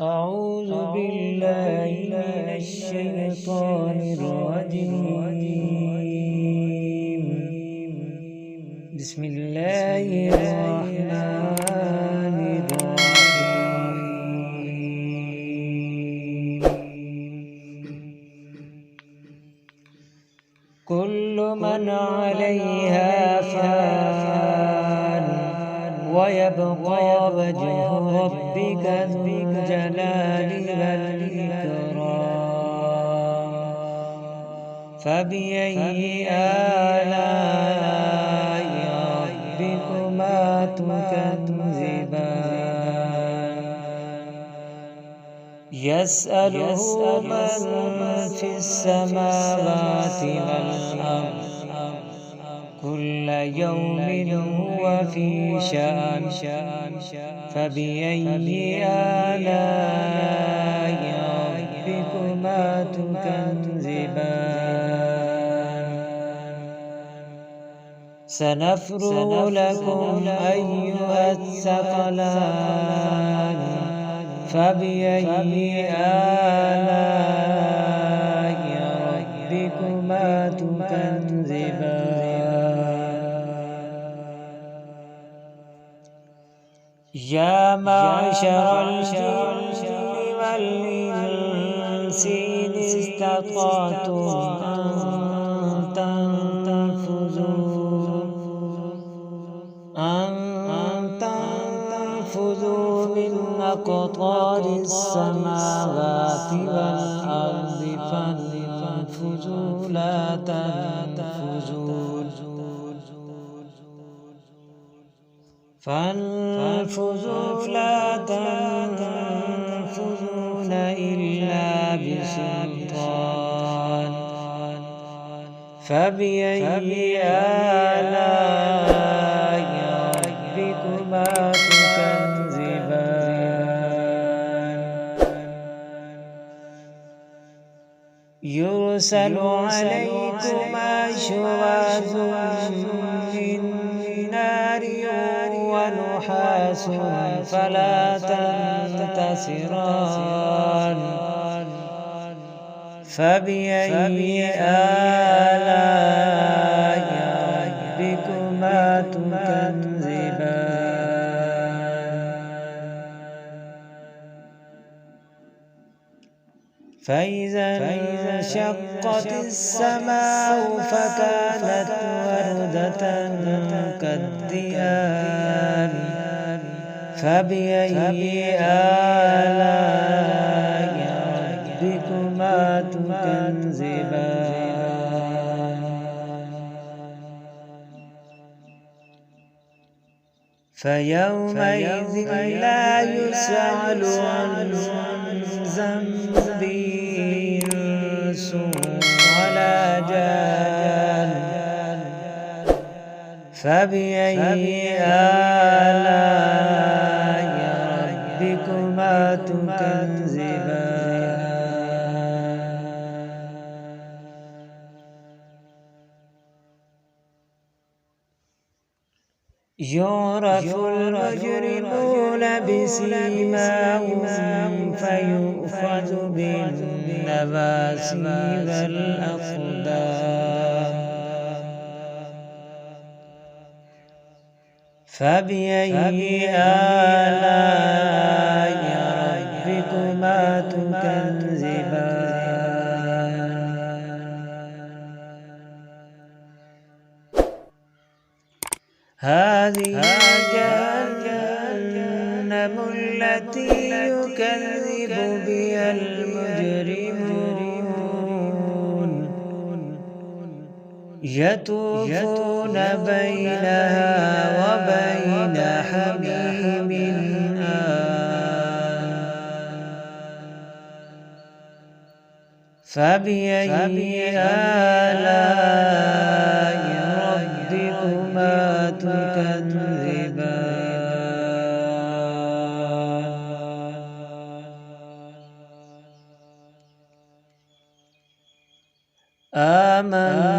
أعوذ بالله من الشيطان الرجيم. بسم الله الرحمن الرحيم. كل من عليها فان ويبقى وجه ربك ذو الجلال والإكرام. فبأي آلاء ربكما تكذبان؟ يسأله من في السماوات والأرض كل يوم هو في شأن. فبأي آلاء ربكما تكذبان؟ سنفرغ لكم أيها الثقلان. فبأي آلاء ربكما تكذبان؟ يا معشر الجن والإنس إن استطعتم أن تنفذوا من أقطار السماوات والأرض فانفذوا لا تنفذون. إلا بسلطان. فبأي آلاء ربكما تكذبان؟ يرسل عليكما شواظ من نار ونحاس فلا تنتصران. فبأي آلاء ربكما تكذبان؟ فإذا انشقت السماء فكانت وردة كالدهان. فبأي آلاء ربكما تكذبان؟ فيومئذ لا يسأل عن ذنبه إنس ولا جان. فبأي آلاء ربكما تكذبان؟ يعرف المجرمون بسيماهم فيؤخذ بالنواصي والأقدام. فبأي آلاء ربكما تكذبان؟ هذه جهنم التي يكذب بها المجرمون يطوفون بينها وبين حميم آن. فبأي آلاء ربكما تكذبان؟ آمن